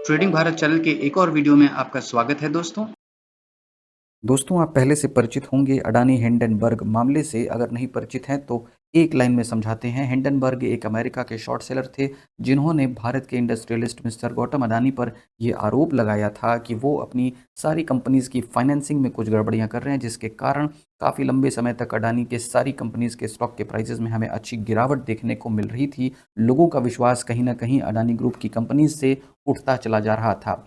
Trading Bharat channel के एक और वीडियो में आपका स्वागत है दोस्तों। दोस्तों, आप पहले से परिचित होंगे अडानी हिंडनबर्ग मामले से। अगर नहीं परिचित हैं तो एक लाइन में समझाते हैं। हिंडनबर्ग एक अमेरिका के शॉर्ट सेलर थे, जिन्होंने भारत के इंडस्ट्रियलिस्ट मिस्टर गौतम अडानी पर ये आरोप लगाया था कि वो अपनी सारी कंपनीज़ की फाइनेंसिंग में कुछ गड़बड़ियां कर रहे हैं, जिसके कारण काफ़ी लंबे समय तक अडानी के सारी कंपनीज़ के स्टॉक के प्राइसेस में हमें अच्छी गिरावट देखने को मिल रही थी। लोगों का विश्वास कहीं ना कहीं अडानी ग्रुप की कंपनीज से उठता चला जा रहा था।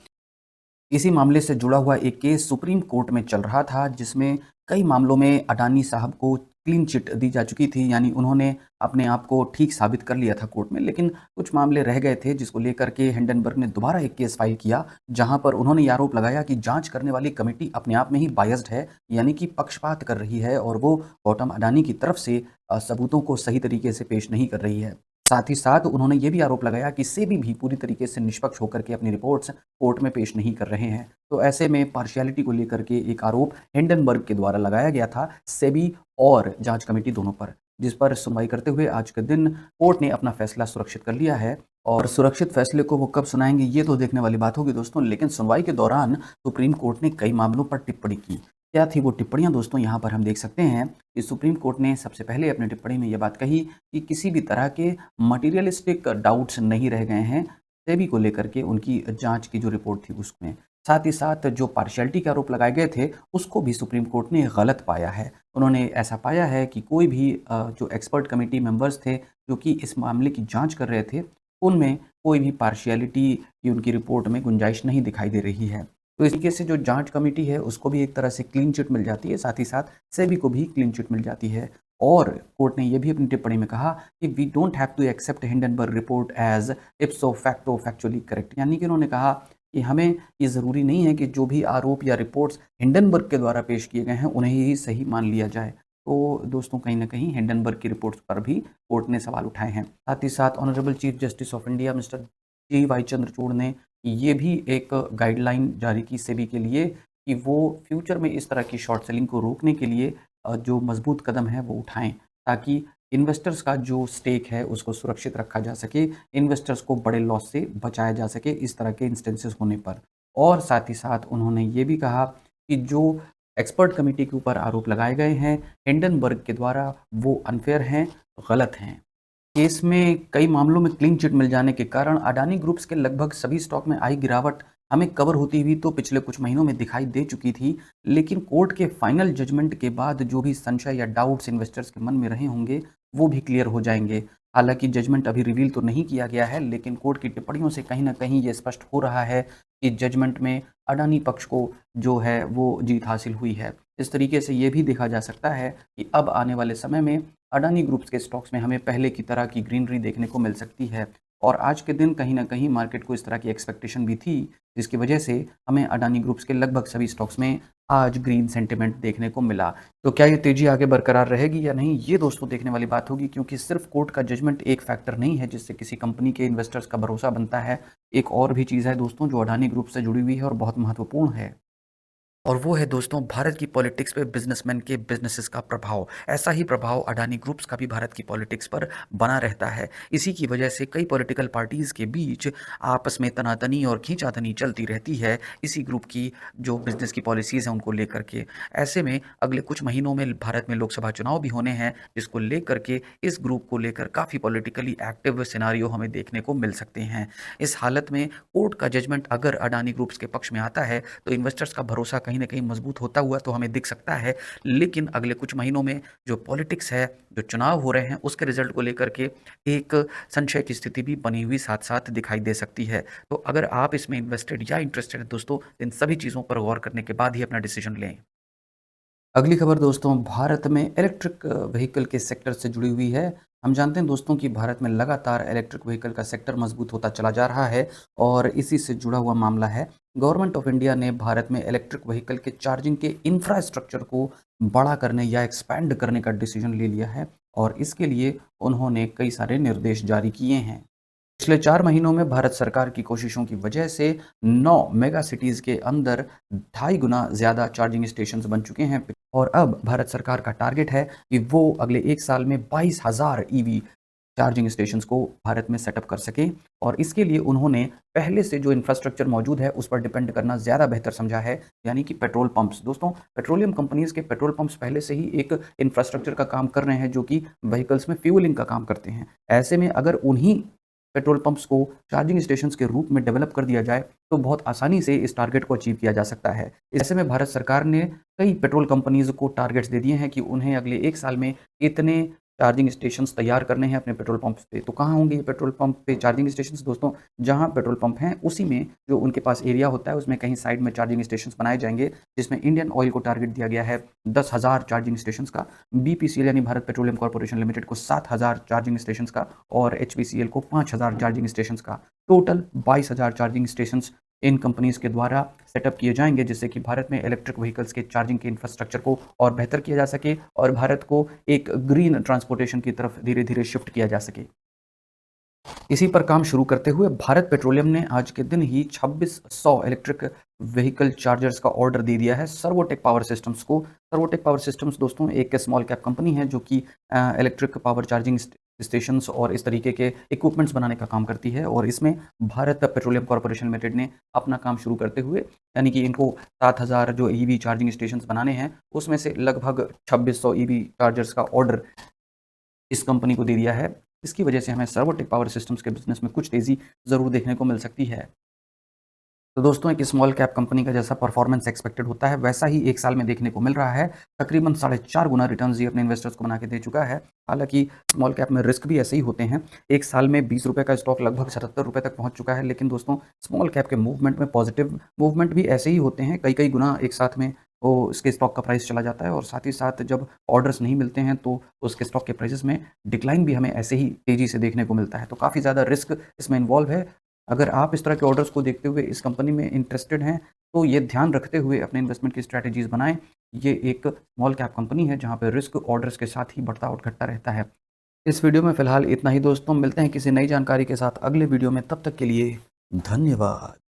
इसी मामले से जुड़ा हुआ एक केस सुप्रीम कोर्ट में चल रहा था, जिसमें कई मामलों में अडानी साहब को क्लीन चिट दी जा चुकी थी, यानी उन्होंने अपने आप को ठीक साबित कर लिया था कोर्ट में। लेकिन कुछ मामले रह गए थे, जिसको लेकर के हिंडनबर्ग ने दोबारा एक केस फाइल किया, जहां पर उन्होंने ये आरोप लगाया कि जांच करने वाली कमेटी अपने आप में ही बायस्ड है, यानी कि पक्षपात कर रही है और वो गौतम अडानी की तरफ से सबूतों को सही तरीके से पेश नहीं कर रही है। साथ ही साथ उन्होंने ये भी आरोप लगाया कि सेबी भी पूरी तरीके से निष्पक्ष होकर के अपनी रिपोर्ट्स कोर्ट में पेश नहीं कर रहे हैं। तो ऐसे में पार्शियलिटी को लेकर के एक आरोप हिंडनबर्ग के द्वारा लगाया गया था सेबी और जांच कमेटी दोनों पर, जिस पर सुनवाई करते हुए आज के दिन कोर्ट ने अपना फैसला सुरक्षित कर लिया है। और सुरक्षित फैसले को वो कब सुनाएंगे ये तो देखने वाली बात होगी दोस्तों। लेकिन सुनवाई के दौरान सुप्रीम कोर्ट ने कई मामलों पर टिप्पणी की। क्या थी वो टिप्पणियां दोस्तों, यहाँ पर हम देख सकते हैं कि सुप्रीम कोर्ट ने सबसे पहले अपनी टिप्पणी में ये बात कही कि किसी भी तरह के मटीरियलिस्टिक डाउट्स नहीं रह गए हैं सेबी को लेकर के उनकी जांच की जो रिपोर्ट थी उसमें। साथ ही साथ जो पार्शियलिटी के आरोप लगाए गए थे उसको भी सुप्रीम कोर्ट ने गलत पाया है। उन्होंने ऐसा पाया है कि कोई भी जो एक्सपर्ट कमेटी मेंबर्स थे जो कि इस मामले की जांच कर रहे थे, उनमें कोई भी पार्शियलिटी की उनकी रिपोर्ट में गुंजाइश नहीं दिखाई दे रही है। तो इस तरीके से जो जांच कमेटी है उसको भी एक तरह से क्लीन चिट मिल जाती है, साथ ही साथ सेबी को भी क्लीन चिट मिल जाती है। और कोर्ट ने यह भी अपनी टिप्पणी में कहा कि we don't have to accept Hindenburg report as ipso facto factually correct, यानी कि उन्होंने कहा कि हमें ये ज़रूरी नहीं है कि जो भी आरोप या रिपोर्ट्स हिंडनबर्ग के द्वारा पेश किए गए हैं उन्हें ही सही मान लिया जाए। तो दोस्तों, कहीं ना कहीं हिंडनबर्ग की रिपोर्ट्स पर भी कोर्ट ने सवाल उठाए हैं। साथ ही साथ honourable chief justice of India mister G Y Chandrachud ने ये भी एक गाइडलाइन जारी की सेबी के लिए कि वो फ्यूचर में इस तरह की शॉर्ट सेलिंग को रोकने के लिए जो मजबूत कदम है वो उठाएं, ताकि इन्वेस्टर्स का जो स्टेक है उसको सुरक्षित रखा जा सके, इन्वेस्टर्स को बड़े लॉस से बचाया जा सके इस तरह के इंस्टेंसेस होने पर। और साथ ही साथ उन्होंने ये भी कहा कि जो एक्सपर्ट कमेटी के ऊपर आरोप लगाए गए हैं हिंडनबर्ग के द्वारा वो अनफेयर हैं, गलत हैं। केस में कई मामलों में क्लीन चिट मिल जाने के कारण अडानी ग्रुप्स के लगभग सभी स्टॉक में आई गिरावट हमें कवर होती हुई तो पिछले कुछ महीनों में दिखाई दे चुकी थी। लेकिन कोर्ट के फाइनल जजमेंट के बाद जो भी संशय या डाउट्स इन्वेस्टर्स के मन में रहे होंगे वो भी क्लियर हो जाएंगे। हालांकि जजमेंट अभी रिवील तो नहीं किया गया है, लेकिन कोर्ट की टिप्पणियों से कहीं ना कहीं ये स्पष्ट हो रहा है कि जजमेंट में अडानी पक्ष को जो है वो जीत हासिल हुई है। इस तरीके से ये भी देखा जा सकता है कि अब आने वाले समय में अडानी ग्रुप्स के स्टॉक्स में हमें पहले की तरह की ग्रीनरी देखने को मिल सकती है। और आज के दिन कहीं ना कहीं मार्केट को इस तरह की एक्सपेक्टेशन भी थी, जिसकी वजह से हमें अडानी ग्रुप्स के लगभग सभी स्टॉक्स में आज ग्रीन सेंटिमेंट देखने को मिला। तो क्या ये तेजी आगे बरकरार रहेगी या नहीं, ये दोस्तों देखने वाली बात होगी, क्योंकि सिर्फ कोर्ट का जजमेंट एक फैक्टर नहीं है जिससे किसी कंपनी के इन्वेस्टर्स का भरोसा बनता है। एक और भी चीज़ है दोस्तों जो अडानी ग्रुप से जुड़ी हुई है और बहुत महत्वपूर्ण है, और वो है दोस्तों भारत की पॉलिटिक्स पे बिजनेसमैन के बिजनेसेस का प्रभाव। ऐसा ही प्रभाव अडानी ग्रुप्स का भी भारत की पॉलिटिक्स पर बना रहता है। इसी की वजह से कई पॉलिटिकल पार्टीज़ के बीच आपस में तनातनी और खींचातनी चलती रहती है इसी ग्रुप की जो बिजनेस की पॉलिसीज़ हैं उनको लेकर के। ऐसे में अगले कुछ महीनों में भारत में लोकसभा चुनाव भी होने हैं, जिसको लेकर के इस ग्रुप को लेकर काफ़ी पॉलिटिकली एक्टिव सिनारियो हमें देखने को मिल सकते हैं। इस हालत में कोर्ट का जजमेंट अगर अडानी ग्रुप्स के पक्ष में आता है तो इन्वेस्टर्स का भरोसा कहीं ना कहीं मजबूत होता हुआ तो हमें दिख सकता है। लेकिन अगले कुछ महीनों में जो पॉलिटिक्स है, जो चुनाव हो रहे हैं, उसके रिजल्ट को लेकर के एक संशय की स्थिति भी बनी हुई साथ साथ दिखाई दे सकती है। तो अगर आप इसमें इन्वेस्टेड या इंटरेस्टेड हैं दोस्तों, इन सभी चीज़ों पर गौर करने के बाद ही अपना डिसीजन लें। अगली खबर दोस्तों भारत में इलेक्ट्रिक व्हीकल के सेक्टर से जुड़ी हुई है। हम जानते हैं दोस्तों कि भारत में लगातार इलेक्ट्रिक व्हीकल का सेक्टर मजबूत होता चला जा रहा है, और इसी से जुड़ा हुआ मामला है। गवर्नमेंट ऑफ इंडिया ने भारत में इलेक्ट्रिक व्हीकल के चार्जिंग के इंफ्रास्ट्रक्चर को बड़ा करने या एक्सपैंड करने का डिसीजन ले लिया है, और इसके लिए उन्होंने कई सारे निर्देश जारी किए हैं। पिछले 4 महीनों में भारत सरकार की कोशिशों की वजह से 9 मेगा सिटीज़ के अंदर 2.5 गुना ज़्यादा चार्जिंग स्टेशंस बन चुके हैं, और अब भारत सरकार का टारगेट है कि वो अगले 1 साल में 22,000 ईवी चार्जिंग स्टेशंस को भारत में सेटअप कर सकें और इसके लिए उन्होंने पहले से जो इंफ्रास्ट्रक्चर मौजूद है उस पर डिपेंड करना ज़्यादा बेहतर समझा है, यानी कि पेट्रोल पंप्स। दोस्तों, पेट्रोलियम कंपनीज़ के पेट्रोल पंप्स पहले से ही एक इंफ्रास्ट्रक्चर का काम कर रहे हैं जो कि व्हीकल्स में फ्यूलिंग का काम करते हैं। ऐसे में अगर उन्हीं पेट्रोल पंप्स को चार्जिंग स्टेशंस के रूप में डेवलप कर दिया जाए तो बहुत आसानी से इस टारगेट को अचीव किया जा सकता है। ऐसे में भारत सरकार ने कई पेट्रोल कंपनीज़ को टारगेट्स दे दिए हैं कि उन्हें अगले 1 साल में इतने चार्जिंग स्टेशंस तैयार करने हैं अपने पेट्रोल पंप्स पे। तो कहाँ होंगे ये पेट्रोल पंप पे चार्जिंग स्टेशंस दोस्तों? जहाँ पेट्रोल पंप हैं उसी में जो उनके पास एरिया होता है उसमें कहीं साइड में चार्जिंग स्टेशंस बनाए जाएँगे, जिसमें इंडियन ऑयल को टारगेट दिया गया है 10,000 चार्जिंग स्टेशंस का, बीपीसीएल यानी भारत पेट्रोलियम कॉर्पोरेशन लिमिटेड को 7,000 चार्जिंग स्टेशंस का और एचपीसीएल को 5,000 चार्जिंग स्टेशंस का। टोटल 22,000 चार्जिंग स्टेशंस इन कंपनीज़ के द्वारा सेटअप किए जाएँगे, जिससे कि भारत में इलेक्ट्रिक व्हीकल्स के चार्जिंग के इंफ्रास्ट्रक्चर को और बेहतर किया जा सके और भारत को एक ग्रीन ट्रांसपोर्टेशन की तरफ धीरे-धीरे शिफ्ट किया जा सके। इसी पर काम शुरू करते हुए भारत पेट्रोलियम ने आज के दिन ही 2600 इलेक्ट्रिक व्हीकल चार्जर्स का ऑर्डर दे दिया है सर्वोटेक पावर सिस्टम्स को। सर्वोटेक पावर सिस्टम्स दोस्तों एक स्मॉल कैप कंपनी है जो कि इलेक्ट्रिक पावर चार्जिंग स्टेशंस और इस तरीके के इक्विपमेंट्स बनाने का काम करती है और इसमें भारत पेट्रोलियम कॉर्पोरेशन लिमिटेड ने अपना काम शुरू करते हुए, यानी कि इनको 7,000 जो ईवी चार्जिंग स्टेशंस बनाने हैं उसमें से लगभग 2600 ईवी चार्जर्स का ऑर्डर इस कंपनी को दे दिया है। इसकी वजह से हमें सर्वोटेक पावर सिस्टम्स के बिज़नेस में कुछ तेज़ी ज़रूर देखने को मिल सकती है। तो दोस्तों, एक स्मॉल कैप कंपनी का जैसा परफॉर्मेंस एक्सपेक्टेड होता है वैसा ही 1 साल में देखने को मिल रहा है। तकरीबन 4.5 गुना रिटर्न्स ये अपने इन्वेस्टर्स को बना के दे चुका है। हालाँकि स्मॉल कैप में रिस्क भी ऐसे ही होते हैं। 1 साल में ₹20 का स्टॉक लगभग ₹77 तक पहुँच चुका है। लेकिन दोस्तों, स्मॉल कैप के मूवमेंट में पॉजिटिव मूवमेंट भी ऐसे ही होते हैं। कई-कई गुना एक साथ में वो इसके स्टॉक का प्राइस चला जाता है और साथ ही साथ जब ऑर्डर्स नहीं मिलते हैं तो उसके स्टॉक के प्राइसेज़ में डिक्लाइन भी हमें ऐसे ही तेज़ी से देखने को मिलता है। तो काफ़ी ज़्यादा रिस्क इसमें इन्वॉल्व है। अगर आप इस तरह के ऑर्डर्स को देखते हुए इस कंपनी में इंटरेस्टेड हैं, तो ये ध्यान रखते हुए अपने इन्वेस्टमेंट की स्ट्रैटेजीज़ बनाएँ। ये एक स्मॉल कैप कंपनी है जहाँ पे रिस्क ऑर्डर्स के साथ ही बढ़ता और घटता रहता है। इस वीडियो में फ़िलहाल इतना ही दोस्तों, मिलते हैं किसी नई जानकारी के साथ अगले वीडियो में, तब तक के लिए धन्यवाद।